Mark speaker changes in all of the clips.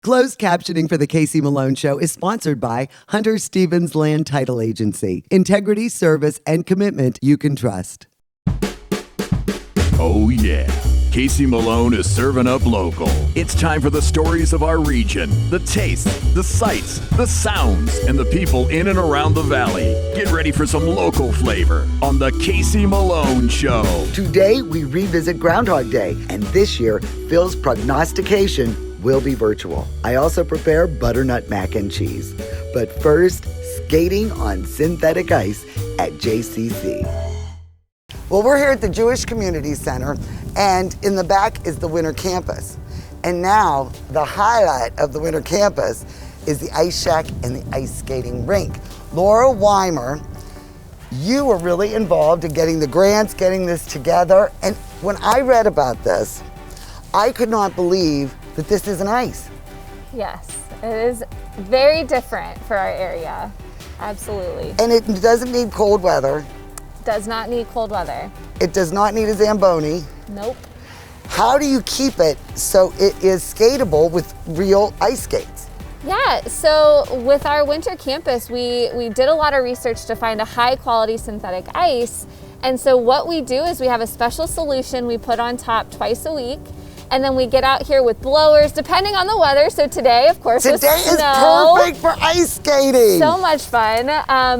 Speaker 1: Closed captioning for the Casey Malone Show is sponsored by Hunter Stevens Land Title Agency. Integrity, service, and commitment you can trust.
Speaker 2: Oh yeah, Casey Malone is serving up local. It's time for the stories of our region, the tastes, the sights, the sounds, and the people in and around the valley. Get ready for some local flavor on the Casey Malone Show.
Speaker 1: Today, we revisit Groundhog Day, and this year, Phil's prognostication will be virtual. I also prepare butternut mac and cheese. But first, skating on synthetic ice at JCC. Well, we're here at the Jewish Community Center, and in the back is the winter campus. And now, the highlight of the winter campus is the ice shack and the ice skating rink. Laura Weimer, you were really involved in getting the grants, getting this together. And when I read about this, I could not believe that this isn't ice.
Speaker 3: Yes, it is very different for our area. Absolutely.
Speaker 1: And it doesn't need cold weather.
Speaker 3: Does not need cold weather.
Speaker 1: It does not need a Zamboni.
Speaker 3: Nope.
Speaker 1: How do you keep it so it is skatable with real ice skates?
Speaker 3: Yeah, so with our winter campus, we did a lot of research to find a high quality synthetic ice. And so what we do is we have a special solution we put on top twice a week. And then we get out here with blowers, depending on the weather. So today, of course,
Speaker 1: today
Speaker 3: was
Speaker 1: is
Speaker 3: snow.
Speaker 1: perfect for ice skating.
Speaker 3: So much fun,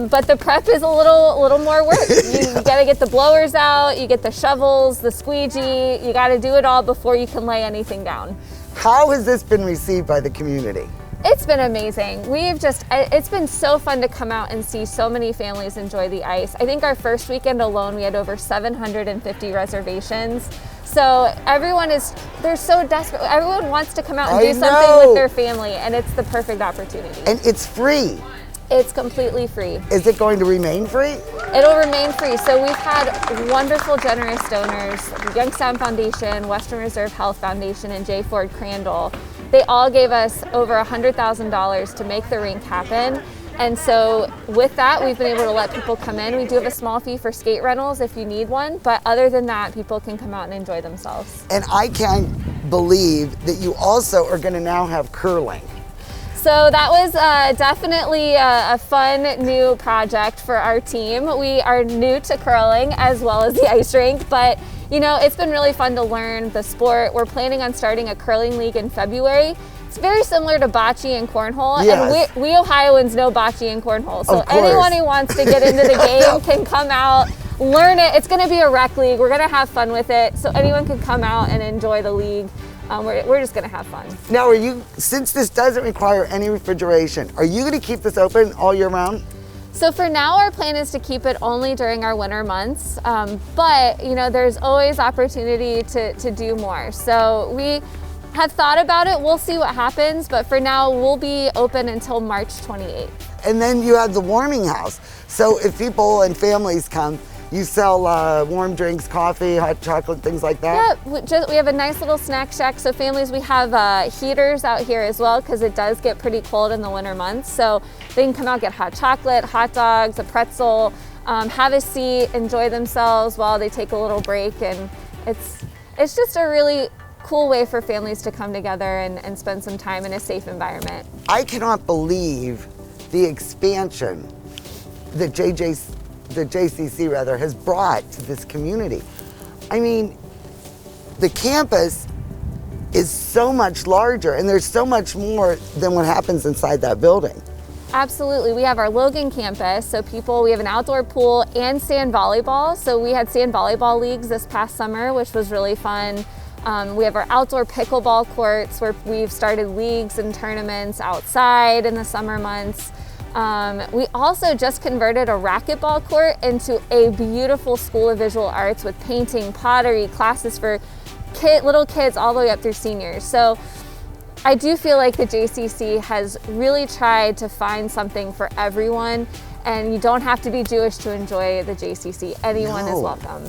Speaker 3: but the prep is a little more work. You gotta get the blowers out, you get the shovels, the squeegee, you gotta do it all before you can lay anything down.
Speaker 1: How has this been received by the community?
Speaker 3: It's been amazing. It's been so fun to come out and see so many families enjoy the ice. I think our first weekend alone, we had over 750 reservations. So they're so desperate. Everyone wants to come out and do something with their family, and it's the perfect opportunity.
Speaker 1: And it's free.
Speaker 3: It's completely free.
Speaker 1: Is it going to remain free?
Speaker 3: It'll remain free. So we've had wonderful, generous donors, the Youngstown Foundation, Western Reserve Health Foundation, and J. Ford Crandall. They all gave us over $100,000 to make the rink happen. And so with that, we've been able to let people come in. We do have a small fee for skate rentals if you need one, but other than that, people can come out and enjoy themselves.
Speaker 1: And I can't believe that you also are going to now have curling.
Speaker 3: So that was definitely a fun new project for our team. We are new to curling as well as the ice rink, but you know, it's been really fun to learn the sport. We're planning on starting a curling league in February. It's very similar to bocce and cornhole,
Speaker 1: yes.
Speaker 3: And we Ohioans know bocce and cornhole. So anyone who wants to get into the game can come out, learn it. It's going to be a rec league. We're going to have fun with it. So anyone can come out and enjoy the league. We're just going to have fun.
Speaker 1: Now, since this doesn't require any refrigeration, are you going to keep this open all year round?
Speaker 3: So for now, our plan is to keep it only during our winter months, but you know, there's always opportunity to do more. So we have thought about it. We'll see what happens, but for now, we'll be open until March 28th.
Speaker 1: And then you have the warming house. So if people and families come, you sell warm drinks, coffee, hot chocolate, things like that?
Speaker 3: Yeah, we have a nice little snack shack. So families, we have heaters out here as well because it does get pretty cold in the winter months. So they can come out, get hot chocolate, hot dogs, a pretzel, have a seat, enjoy themselves while they take a little break. And it's just a really cool way for families to come together and spend some time in a safe environment.
Speaker 1: I cannot believe the expansion that the JCC has brought to this community. I mean, the campus is so much larger and there's so much more than what happens inside that building.
Speaker 3: Absolutely. We have our Logan campus, so we have an outdoor pool and sand volleyball. So we had sand volleyball leagues this past summer, which was really fun. We have our outdoor pickleball courts where we've started leagues and tournaments outside in the summer months. We also just converted a racquetball court into a beautiful school of visual arts with painting, pottery, classes for little kids all the way up through seniors. So I do feel like the JCC has really tried to find something for everyone, and you don't have to be Jewish to enjoy the JCC. Anyone is welcome.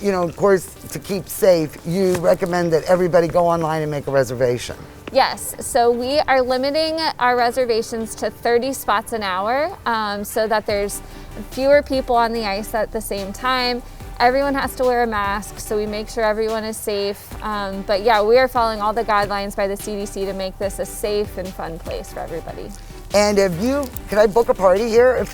Speaker 1: You know, of course, to keep safe, you recommend that everybody go online and make a reservation.
Speaker 3: Yes, so we are limiting our reservations to 30 spots an hour so that there's fewer people on the ice at the same time. everyone has to wear a mask, so we make sure everyone is safe. But yeah, we are following all the guidelines by the CDC to make this a safe and fun place for everybody.
Speaker 1: And can I book a party here if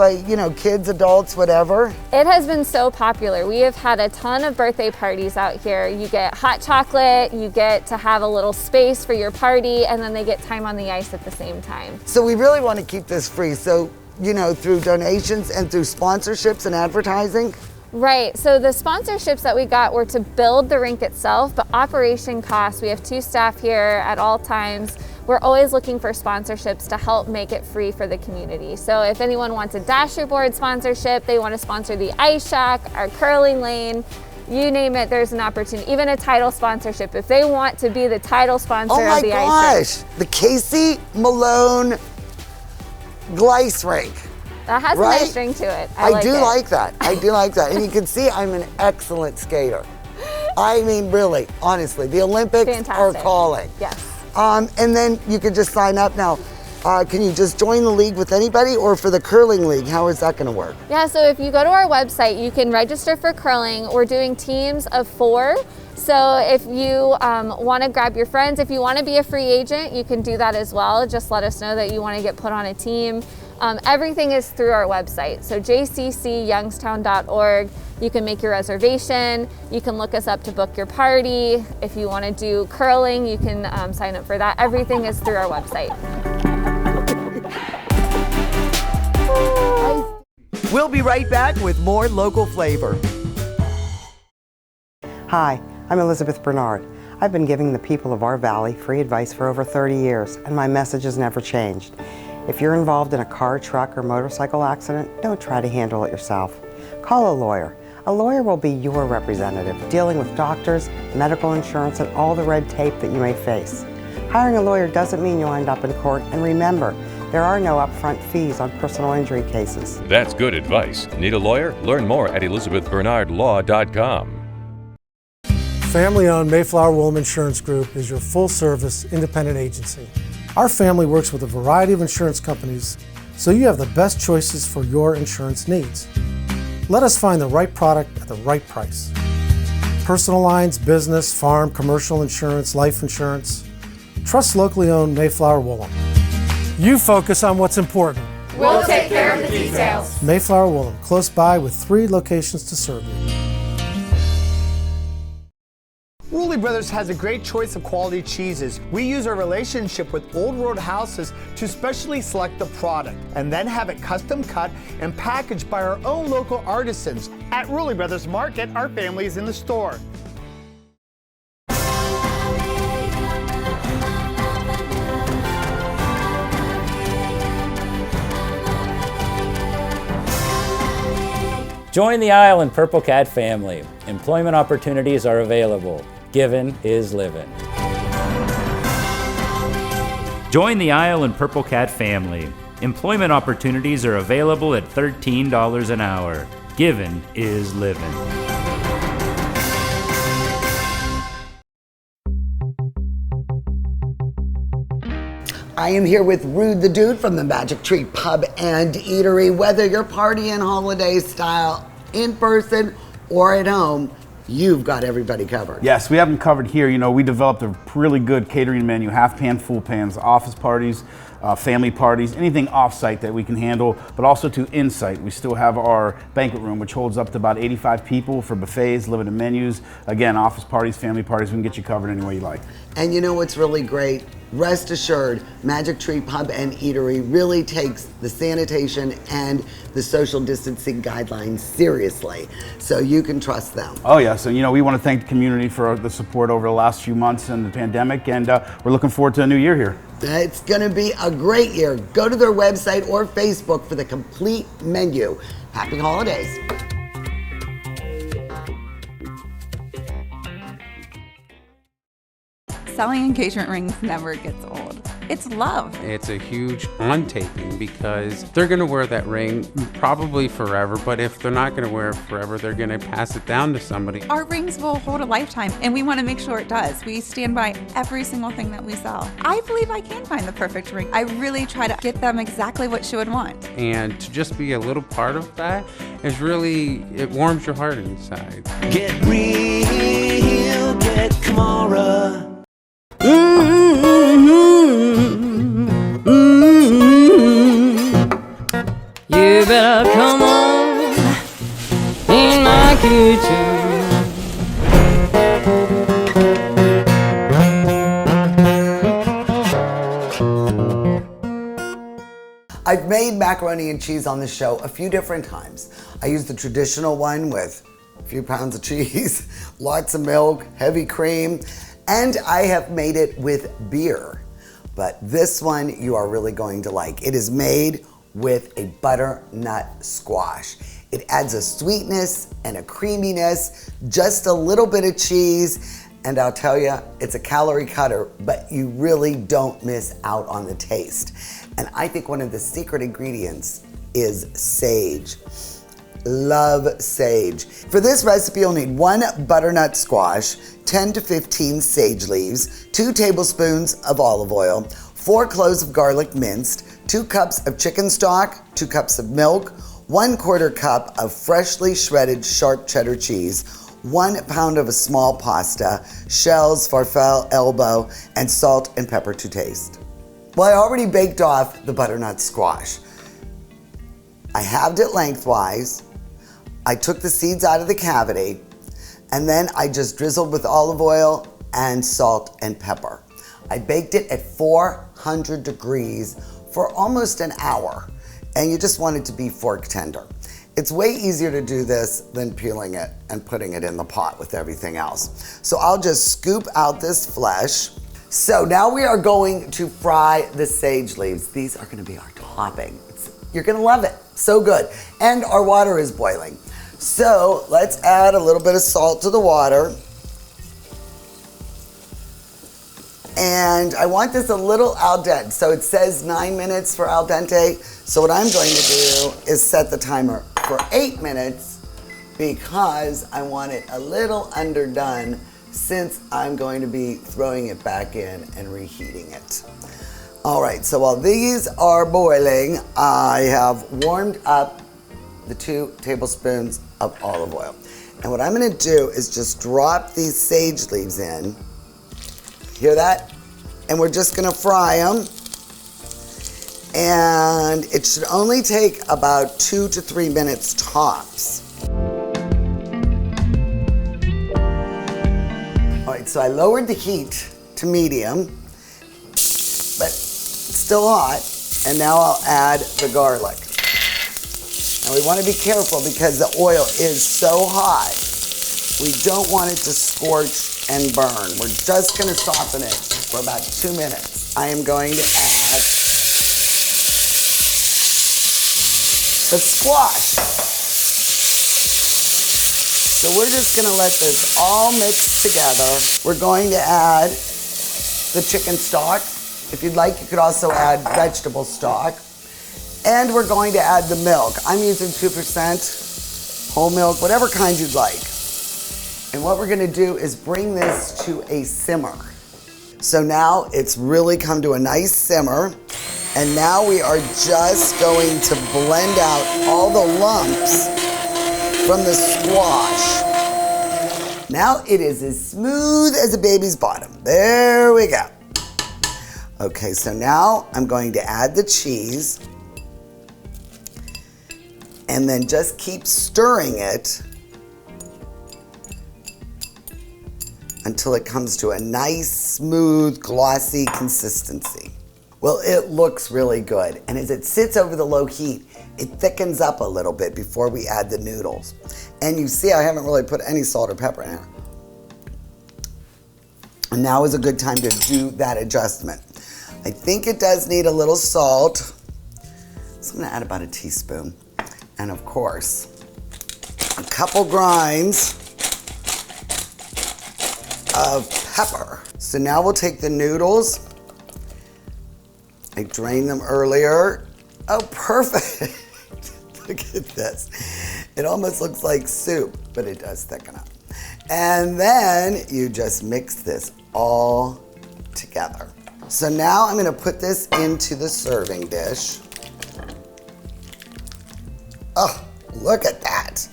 Speaker 1: kids, adults, whatever?
Speaker 3: It has been so popular. We have had a ton of birthday parties out here. You get hot chocolate, you get to have a little space for your party, and then they get time on the ice at the same time.
Speaker 1: So we really want to keep this free. So, through donations and through sponsorships and advertising?
Speaker 3: Right, so the sponsorships that we got were to build the rink itself, but operation costs, we have 2 staff here at all times. We're always looking for sponsorships to help make it free for the community. So if anyone wants a dasherboard sponsorship, they want to sponsor the ice shack, our curling lane, you name it, there's an opportunity. Even a title sponsorship, if they want to be the title sponsor of the ice shack.
Speaker 1: Oh my gosh, the Casey Malone Glice Rink.
Speaker 3: That has a nice ring to it.
Speaker 1: I do like that. And you can see I'm an excellent skater. I mean, really, honestly, the Olympics are calling.
Speaker 3: Yes.
Speaker 1: And then you can just sign up now. Can you just join the league with anybody, or for the curling league, how is that going to work?
Speaker 3: Yeah, so if you go to our website, you can register for curling. We're doing teams of 4. So if you want to grab your friends, if you want to be a free agent, you can do that as well. Just let us know that you want to get put on a team. Everything is through our website. So jccyoungstown.org. You can make your reservation. You can look us up to book your party. If you want to do curling, you can sign up for that. Everything is through our website.
Speaker 4: We'll be right back with more local flavor.
Speaker 5: Hi, I'm Elizabeth Bernard. I've been giving the people of our valley free advice for over 30 years, and my message has never changed. If you're involved in a car, truck, or motorcycle accident, don't try to handle it yourself. Call a lawyer. A lawyer will be your representative, dealing with doctors, medical insurance, and all the red tape that you may face. Hiring a lawyer doesn't mean you'll end up in court, and remember, there are no upfront fees on personal injury cases.
Speaker 6: That's good advice. Need a lawyer? Learn more at elizabethbernardlaw.com.
Speaker 7: Family-owned Mayflower Woolham Insurance Group is your full-service independent agency. Our family works with a variety of insurance companies, so you have the best choices for your insurance needs. Let us find the right product at the right price. Personal lines, business, farm, commercial insurance, life insurance. Trust locally owned Mayflower Woolham. You focus on what's important.
Speaker 3: We'll take care of the details.
Speaker 7: Mayflower Woolham, close by with 3 locations to serve you.
Speaker 8: Ruli Brothers has a great choice of quality cheeses. We use our relationship with Old World Houses to specially select the product and then have it custom cut and packaged by our own local artisans. At Ruli Brothers Market, our family is in the store.
Speaker 9: Join the Isle and Purple Cat family. Employment opportunities are available. Given is living. Join the Isle and Purple Cat family. Employment opportunities are available at $13 an hour. Given is living.
Speaker 1: I am here with Rude the Dude from the Magic Tree Pub and Eatery. Whether you're partying holiday style in person or at home, you've got everybody covered.
Speaker 10: Yes, we have them covered here. You know, we developed a really good catering menu, half pan, full pans, office parties, family parties, anything off-site that we can handle, but also to in-site. We still have our banquet room, which holds up to about 85 people for buffets, limited menus. Again, office parties, family parties, we can get you covered any way you like.
Speaker 1: And you know what's really great? Rest assured, Magic Tree Pub and Eatery really takes the sanitation and the social distancing guidelines seriously, so you can trust them.
Speaker 10: Oh yeah, so you know, we want to thank the community for the support over the last few months in the pandemic, and we're looking forward to a new year here.
Speaker 1: It's going to be a great year. Go to their website or Facebook for the complete menu. Happy holidays.
Speaker 11: Selling engagement rings never gets old. It's love.
Speaker 12: It's a huge undertaking because they're going to wear that ring probably forever, but if they're not going to wear it forever, they're going to pass it down to somebody.
Speaker 11: Our rings will hold a lifetime, and we want to make sure it does. We stand by every single thing that we sell. I believe I can find the perfect ring. I really try to get them exactly what she would want.
Speaker 12: And to just be a little part of that is really, it warms your heart inside.
Speaker 13: Get real, get Kamara.
Speaker 14: You better come on in my kitchen.
Speaker 1: I've made macaroni and cheese on the show a few different times. I used the traditional one with a few pounds of cheese, lots of milk, heavy cream, and I have made it with beer. But this one you are really going to like. It is made with a butternut squash. It adds a sweetness and a creaminess, just a little bit of cheese, and I'll tell you, it's a calorie cutter, but you really don't miss out on the taste. And I think one of the secret ingredients is sage. Love sage. For this recipe, you'll need 1 butternut squash, 10 to 15 sage leaves, 2 tablespoons of olive oil, 4 cloves of garlic minced, 2 cups of chicken stock, 2 cups of milk, 1/4 cup of freshly shredded sharp cheddar cheese, 1 pound of a small pasta, shells, farfalle, elbow, and salt and pepper to taste. Well, I already baked off the butternut squash. I halved it lengthwise. I took the seeds out of the cavity, and then I just drizzled with olive oil and salt and pepper. I baked it at 400 degrees for almost an hour, and you just want it to be fork tender. It's way easier to do this than peeling it and putting it in the pot with everything else. So I'll just scoop out this flesh. So now we are going to fry the sage leaves. These are gonna be our topping. You're gonna love it, so good. And our water is boiling. So let's add a little bit of salt to the water. And I want this a little al dente. So it says 9 minutes for al dente. So what I'm going to do is set the timer for 8 minutes because I want it a little underdone since I'm going to be throwing it back in and reheating it. All right, so while these are boiling, I have warmed up the 2 tablespoons of olive oil. And what I'm gonna do is just drop these sage leaves in. Hear that? And we're just gonna fry them. And it should only take about 2 to 3 minutes tops. All right, so I lowered the heat to medium, but it's still hot. And now I'll add the garlic. And we want to be careful because the oil is so hot. We don't want it to scorch and burn. We're just going to soften it for about 2 minutes. I am going to add the squash. So we're just gonna let this all mix together. We're going to add the chicken stock. If you'd like, you could also add vegetable stock. And we're going to add the milk. I'm using 2% whole milk, whatever kind you'd like. And what we're gonna do is bring this to a simmer. So now it's really come to a nice simmer. And now we are just going to blend out all the lumps from the squash. Now it is as smooth as a baby's bottom. There we go. Okay, so now I'm going to add the cheese and then just keep stirring it until it comes to a nice, smooth, glossy consistency. Well, it looks really good. And as it sits over the low heat, it thickens up a little bit before we add the noodles. And you see, I haven't really put any salt or pepper in it. And now is a good time to do that adjustment. I think it does need a little salt. So I'm gonna add about a teaspoon. And of course, a couple grinds of pepper. So now we'll take the noodles. I drained them earlier. Oh, perfect. Look at this. It almost looks like soup, but it does thicken up. And then you just mix this all together. So now I'm gonna put this into the serving dish. Oh, Look at that.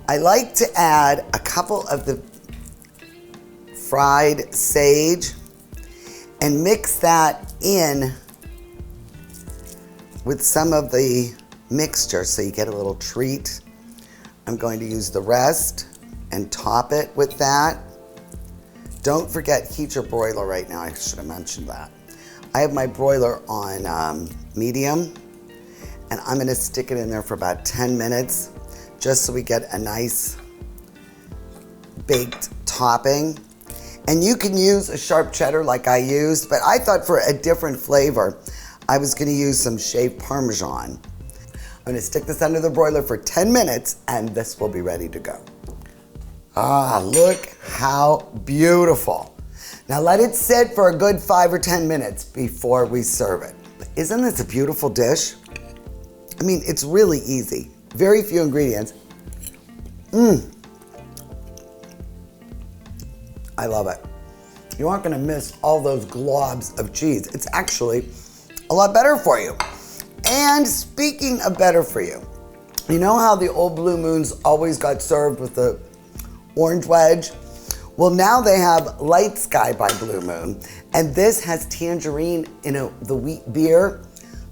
Speaker 1: I like to add a couple of the fried sage and mix that in with some of the mixture so you get a little treat. I'm going to use the rest and top it with that. Don't forget, heat your broiler right now. I should have mentioned that. I have my broiler on medium, and I'm gonna stick it in there for about 10 minutes just so we get a nice baked topping. And you can use a sharp cheddar like I used, but I thought for a different flavor, I was gonna use some shaved Parmesan. I'm gonna stick this under the broiler for 10 minutes and this will be ready to go. Ah, look how beautiful. Now let it sit for a good 5 or 10 minutes before we serve it. But isn't this a beautiful dish? I mean, it's really easy. Very few ingredients. I love it. You aren't gonna miss all those globs of cheese. It's actually a lot better for you. And speaking of better for you, you know how the old Blue Moons always got served with the orange wedge? Well, now they have Light Sky by Blue Moon, and this has tangerine in the wheat beer.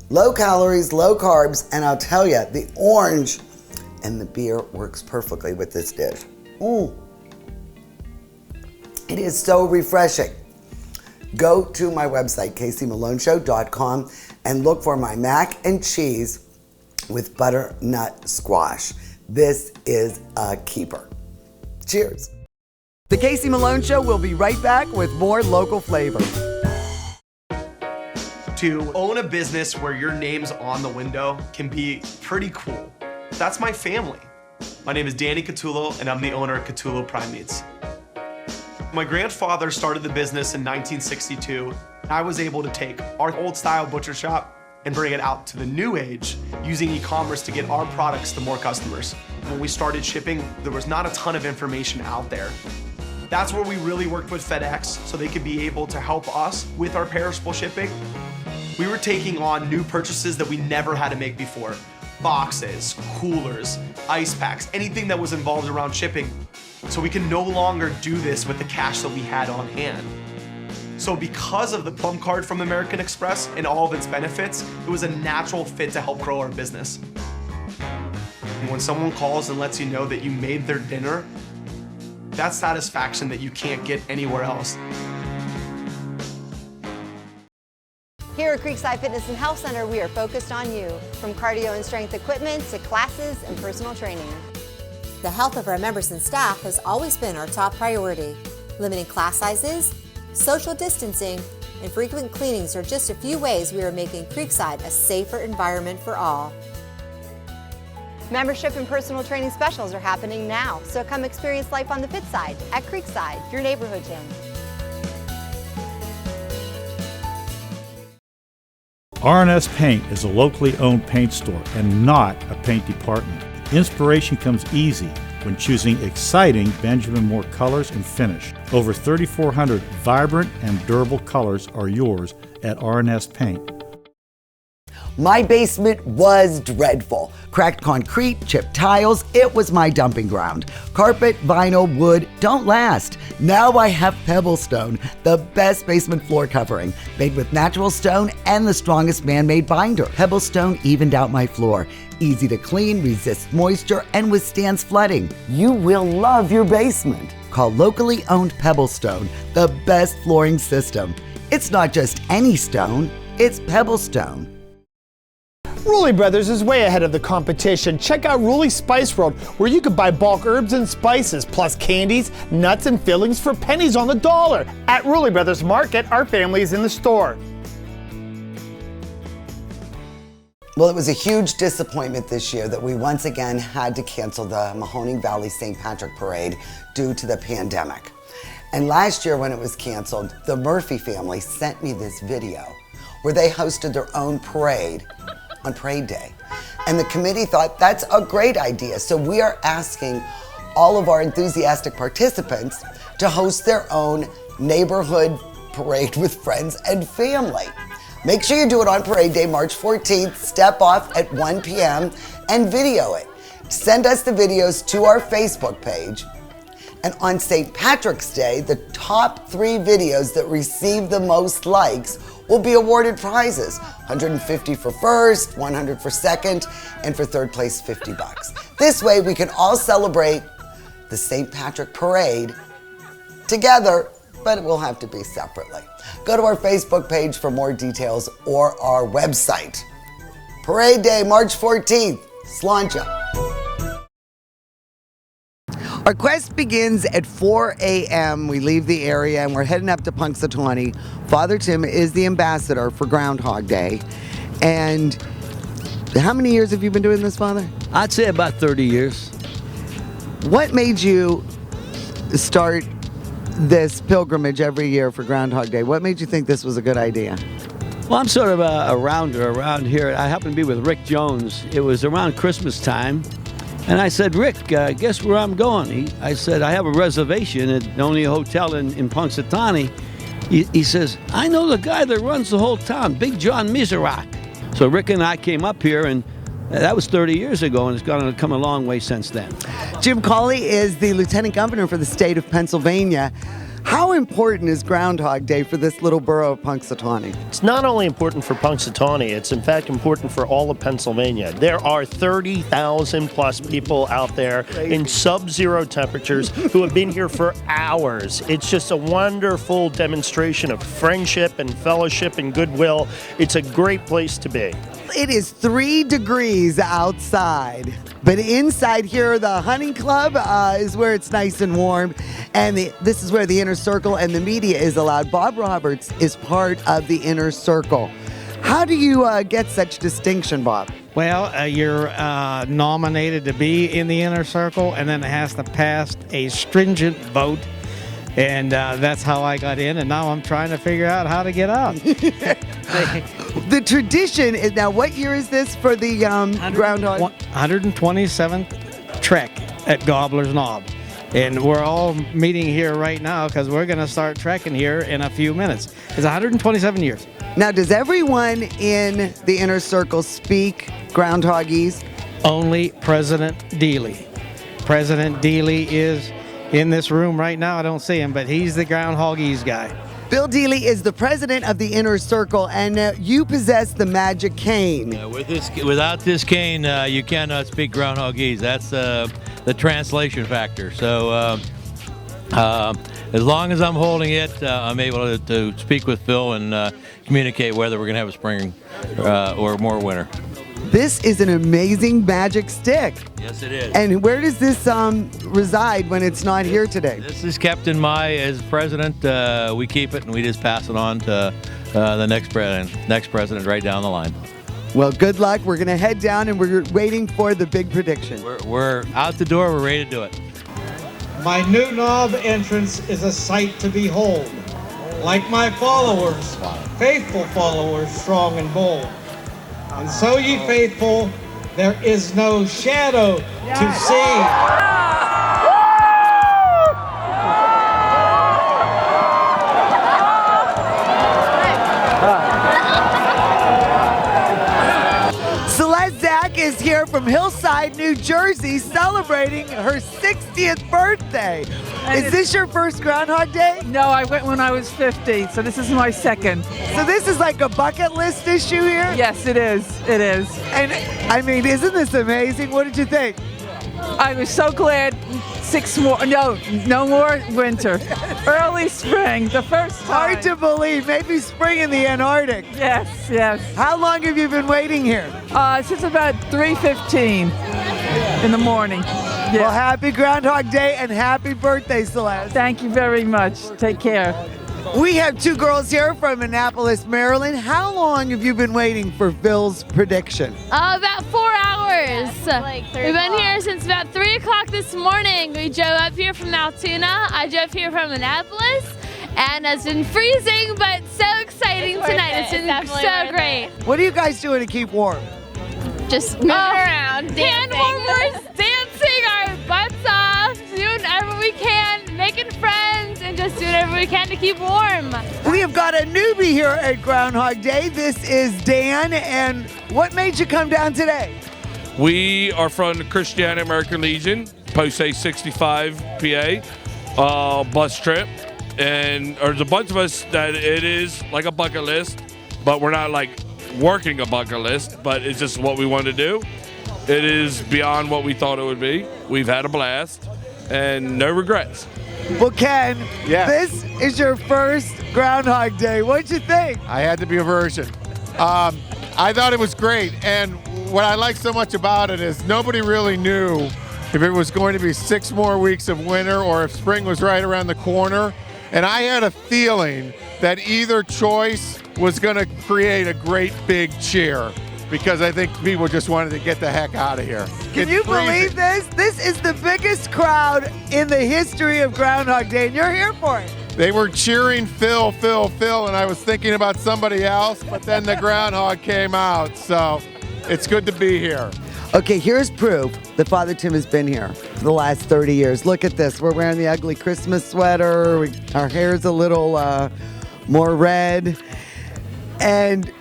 Speaker 1: Low calories, low carbs, and I'll tell you, the orange and the beer works perfectly with this dish. It is so refreshing. Go to my website, caseymaloneshow.com, and look for my mac and cheese with butternut squash. This is a keeper. Cheers.
Speaker 4: The Casey Malone Show will be right back with more local flavor.
Speaker 15: To own a business where your name's on the window can be pretty cool. That's my family. My name is Danny Katulo, and I'm the owner of Katulo Primates. My grandfather started the business in 1962. I was able to take our old style butcher shop and bring it out to the new age using e-commerce to get our products to more customers. When we started shipping, there was not a ton of information out there. That's where we really worked with FedEx so they could be able to help us with our perishable shipping. We were taking on new purchases that we never had to make before. Boxes, coolers, ice packs, anything that was involved around shipping. So we can no longer do this with the cash that we had on hand. So because of the Plum Card from American Express and all of its benefits, it was a natural fit to help grow our business. And when someone calls and lets you know that you made their dinner, that's satisfaction that you can't get anywhere else.
Speaker 16: Here at Creekside Fitness and Health Center, we are focused on you, from cardio and strength equipment to classes and personal training.
Speaker 17: The health of our members and staff has always been our top priority. Limiting class sizes, social distancing, and frequent cleanings are just a few ways we are making Creekside a safer environment for all.
Speaker 16: Membership and personal training specials are happening now, so come experience life on the fit side at Creekside, your neighborhood gym.
Speaker 18: R&S Paint is a locally owned paint store and not a paint department. Inspiration comes easy when choosing exciting Benjamin Moore colors and finish. Over 3,400 vibrant and durable colors are yours at R&S Paint.
Speaker 1: My basement was dreadful. Cracked concrete, chipped tiles, it was my dumping ground. Carpet, vinyl, wood don't last. Now I have Pebble Stone, the best basement floor covering, made with natural stone and the strongest man-made binder. Pebble Stone evened out my floor. Easy to clean, resists moisture, and withstands flooding. You will love your basement. Call locally owned Pebble Stone, the best flooring system. It's not just any stone, it's Pebble Stone.
Speaker 8: Ruli Brothers is way ahead of the competition. Check out Ruli Spice World, where you can buy bulk herbs and spices, plus candies, nuts, and fillings for pennies on the dollar. At Ruli Brothers Market, our family is in the store.
Speaker 1: Well, it was a huge disappointment this year that we once again had to cancel the Mahoning Valley St. Patrick Parade due to the pandemic. And last year when it was canceled, the Murphy family sent me this video where they hosted their own parade on Parade Day. And the committee thought that's a great idea. So we are asking all of our enthusiastic participants to host their own neighborhood parade with friends and family. Make sure you do it on Parade Day, March 14th. Step off at 1 p.m. and video it. Send us the videos to our Facebook page. And on St. Patrick's Day, the top 3 videos that receive the most likes will be awarded prizes. $150 for first, $100 for second, and for third place, $50. This way we can all celebrate the St. Patrick Parade together, but it will have to be separately. Go to our Facebook page for more details or our website. Parade Day, March 14th, Sláinte. Our quest begins at 4 a.m. We leave the area and we're heading up to Punxsutawney. Father Tim is the ambassador for Groundhog Day. And how many years have you been doing this, Father?
Speaker 19: I'd say about 30 years.
Speaker 1: What made you start this pilgrimage every year for Groundhog Day? What made you think this was a good idea?
Speaker 19: Well, I'm sort of a rounder around here. I happen to be with Rick Jones. It was around Christmas time. And I said, Rick, guess where I'm going? I said, I have a reservation at the only hotel in Punxsutawney. He says, I know the guy that runs the whole town, Big John Miserak. So Rick and I came up here, and that was 30 years ago, and it's going to come a long way since then.
Speaker 1: Jim Cawley is the Lieutenant Governor for the state of Pennsylvania. How important is Groundhog Day for this little borough of Punxsutawney?
Speaker 20: It's not only important for Punxsutawney, it's in fact important for all of Pennsylvania. There are 30,000 plus people out there in sub-zero temperatures who have been here for hours. It's just a wonderful demonstration of friendship and fellowship and goodwill. It's a great place to be.
Speaker 1: It is 3 degrees outside, but inside here, the hunting club is where it's nice and warm, and this is where the inner circle and the media is allowed. Bob Roberts is part of the inner circle. How do you get such distinction, Bob?
Speaker 21: Well, you're nominated to be in the inner circle, and then it has to pass a stringent vote. And that's how I got in, and now I'm trying to figure out how to get out.
Speaker 1: The tradition is now, what year is this for the Groundhog?
Speaker 21: 127th trek at Gobbler's Knob. And we're all meeting here right now because we're going to start trekking here in a few minutes. It's 127 years.
Speaker 1: Now, does everyone in the inner circle speak Groundhogese?
Speaker 21: Only President Dealey. President Dealey is in this room right now. I don't see him, but he's the Groundhogese guy.
Speaker 1: Bill Dealey is the president of the Inner Circle, and you possess the magic cane.
Speaker 22: Without this cane, you cannot speak Groundhogese. That's the translation factor. So as long as I'm holding it, I'm able to speak with Phil and communicate whether we're going to have a spring or more winter.
Speaker 1: This is an amazing magic stick.
Speaker 22: Yes, it is.
Speaker 1: And where does this reside when it's not here today?
Speaker 22: This is kept in as president. We keep it and we just pass it on to the next president right down the line.
Speaker 1: Well, good luck. We're going to head down and we're waiting for the big prediction.
Speaker 22: We're out the door. We're ready to do it.
Speaker 21: My new knob entrance is a sight to behold. Like my followers, faithful followers, strong and bold. And so, ye faithful, there is no shadow to see.
Speaker 1: Is here from Hillside, New Jersey, celebrating her 60th birthday. Is this your first Groundhog Day?
Speaker 23: No, I went when I was 50, so this is my second.
Speaker 1: So this is like a bucket list issue here?
Speaker 23: Yes, it is. It is.
Speaker 1: And I mean, isn't this amazing? What did you think?
Speaker 23: I was so glad. No more winter. Early spring, the first time.
Speaker 1: Hard to believe. Maybe spring in the Antarctic.
Speaker 23: Yes, yes.
Speaker 1: How long have you been waiting here?
Speaker 23: Since about 3:15 in the morning. Yeah.
Speaker 1: Well, happy Groundhog Day and happy birthday, Celeste.
Speaker 23: Thank you very much. Take care.
Speaker 1: We have 2 girls here from Annapolis, Maryland. How long have you been waiting for Phil's prediction?
Speaker 24: About 4 hours. We've been here since about 3 o'clock this morning. We drove up here from Altoona. I drove here from Annapolis. And it's been freezing, but so exciting tonight. It's been so great.
Speaker 1: What are you guys doing to keep warm?
Speaker 24: Just moving around, hand warmers, dancing our butts off, doing whatever we can, making friends, and just doing whatever we can to keep warm.
Speaker 1: We have got a newbie here at Groundhog Day. This is Dan, and what made you come down today?
Speaker 2: We are from the Christianity American Legion, Post A65 PA, bus trip. And there's a bunch of us that it is like a bucket list, but we're not like working a bucket list, but it's just what we want to do. It is beyond what we thought it would be. We've had a blast and no regrets.
Speaker 4: Well, Ken, this is your first Groundhog Day. What'd you think?
Speaker 3: I had to be a virgin. I thought it was great, and what I like so much about it is nobody really knew if it was going to be 6 more weeks of winter or if spring was right around the corner. And I had a feeling that either choice was going to create a great big cheer because I think people just wanted to get the heck out of here.
Speaker 4: Can you believe this? This is the biggest crowd in the history of Groundhog Day, and you're here for it.
Speaker 3: They were cheering Phil, Phil, Phil, and I was thinking about somebody else, but then the groundhog came out, so it's good to be here.
Speaker 1: Okay, here's proof that Father Tim has been here for the last 30 years. Look at this. We're wearing the ugly Christmas sweater. Our hair's a little more red. And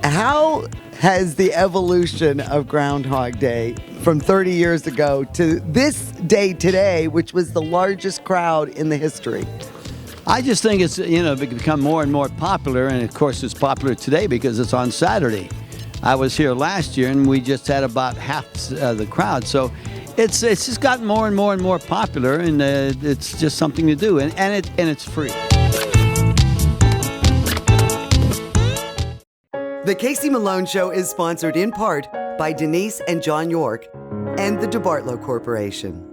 Speaker 1: how has the evolution of Groundhog Day from 30 years ago to this day today, which was the largest crowd in the history?
Speaker 19: I just think it's, become more and more popular, and of course it's popular today because it's on Saturday. I was here last year, and we just had about half the crowd. So it's just gotten more and more and more popular, and it's just something to do, and it's free.
Speaker 1: The Casey Malone Show is sponsored in part by Denise and John York and the DeBartolo Corporation.